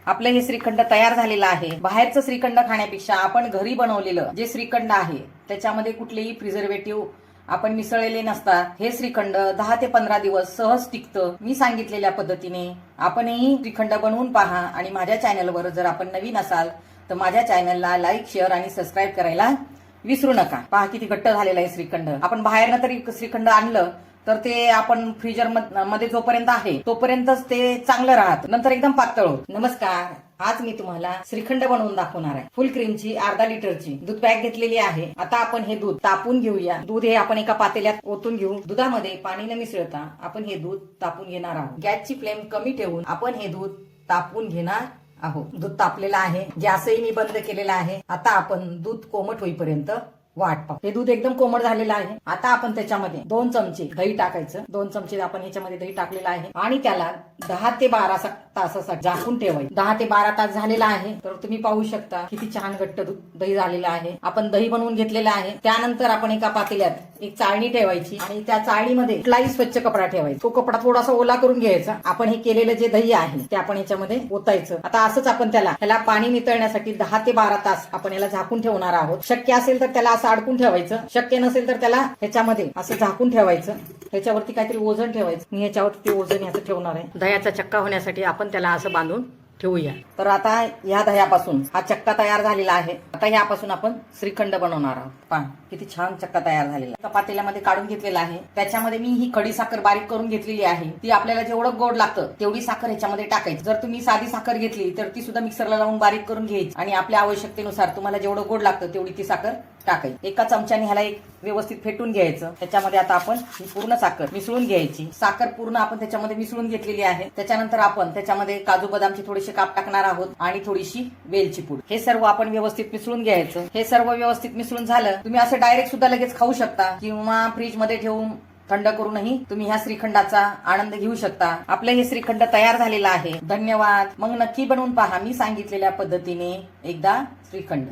आपलं हे श्रीखंड तयार झालेलं आहे। बाहेरचं श्रीखंड खाण्यापेक्षा आपण घरी बनवलेलं जे श्रीखंड आहे त्याच्यामध्ये कुठलेही प्रिझर्वेटिव्ह आपण मिसळलेले नसतात। हे श्रीखंड 10 ते 15 दिवस सहज टिकतं। मी सांगितलेल्या पद्धतीने आपणही श्रीखंड बनवून पहा आणि माझ्या चॅनलवर जर आपण नवीन असाल तर माझ्या चॅनलला लाईक, शेअर आणि सबस्क्राईब करायला विसरू नका। पहा किती घट्ट झालेला आहे श्रीखंड। आपण बाहेरनं तरी श्रीखंड आणलं तर ते आपण फ्रीजर मध्ये जोपर्यंत आहे तोपर्यंतच ते चांगलं राहतं, नंतर एकदम पातळ होत। नमस्कार, आज मी तुम्हाला श्रीखंड बनवून दाखवणार आहे। फुल क्रीमची अर्धा लिटरची दूध बॅग घेतलेली आहे। आता आपण हे दूध तापून घेऊया। दूध हे आपण एका पातेल्यात ओतून घेऊ। दुधामध्ये पाणी न मिसळता आपण हे दूध तापून घेणार आहोत। गॅसची फ्लेम कमी ठेवून आपण हे दूध तापून घेणार आहोत। दूध तापलेलं आहे, गॅसही मी बंद केलेला आहे। आता आपण दूध कोमट होईपर्यंत वाट पाहू। हे दूध एकदम कोमट झालेलं आहे। आता आपण त्याच्यामध्ये 2 चमचे दही टाकायचं। 2 चमचे आपण ह्याच्यामध्ये दही टाकलेलं आहे आणि त्याला 10 ते 12 तासासाठी झाकून ठेवायचं। 10 ते 12 तास झालेला आहे तर तुम्ही पाहू शकता किती छान घट्ट दही झालेलं आहे। आपण दही बनवून घेतलेलं आहे। त्यानंतर आपण एका पातेल्यात एक चाळणी ठेवायची आणि त्या चाळणीमध्ये कुठलाही स्वच्छ कपडा ठेवायचा। तो कपडा थोडासा ओला करून घ्यायचा। आपण हे केलेलं जे दही आहे ते आपण ह्याच्यामध्ये ओतायचं। आता असंच आपण त्याला पाणी नितळण्यासाठी 10 ते 12 तास आपण याला झाकून ठेवणार आहोत। शक्य असेल तर त्याला असं अडकून ठेवायचं, शक्य नसेल तर त्याला ह्याच्यामध्ये असं झाकून ठेवायचं। ह्याच्यावरती काहीतरी वजन ठेवायचं। मी ह्याच्यावरती ते वजन ह्याचं ठेवणार आहे। दह्याचा चक्का होण्यासाठी आपण त्याला असं बांधून ठेवूया। तर आता ह्या दह्यापासून हा चक्का तयार झालेला आहे। आता ह्यापासून आपण श्रीखंड बनवणार आहोत। पहा किती छान चक्का तयार झालेला आहे। पातेल्यामध्ये काढून घेतलेला आहे। त्याच्यामध्ये मी ही खडी साखर बारीक करून घेतलेली आहे। ती आपल्याला जेवढं गोड लागतं तेवढी साखर ह्याच्यामध्ये टाकायची। जर तुम्ही साधी साखर घेतली तर ती सुद्धा मिक्सरला लावून बारीक करून घ्यायची आणि आपल्या आवश्यकतेनुसार तुम्हाला जेवढं गोड लागतं तेवढी ती साखर टाकायची। एका चमच्याने ह्याला एक व्यवस्थित फेटून घ्यायचं। त्याच्यामध्ये आता आपण ही पूर्ण साखर मिसळून घ्यायची। साखर पूर्ण आपण त्याच्यामध्ये मिसळून घेतलेली आहे। त्याच्यानंतर आपण त्याच्यामध्ये काजू बदामचे थोडेसे काप टाकणार आहोत आणि थोडीशी वेलची पूड। हे सर्व आपण व्यवस्थित मिसळून घ्यायचं। हे सर्व व्यवस्थित मिसळून झालं तुम्ही असं डायरेक्ट सुद्धा लगेच खाऊ शकता किंवा फ्रीज मध्ये ठेवून थंड करूनही तुम्ही ह्या श्रीखंडाचा आनंद घेऊ शकता। आपलं हे श्रीखंड तयार झालेलं आहे। धन्यवाद। मग नक्की बनवून पहा मी सांगितलेल्या पद्धतीने एकदा श्रीखंड।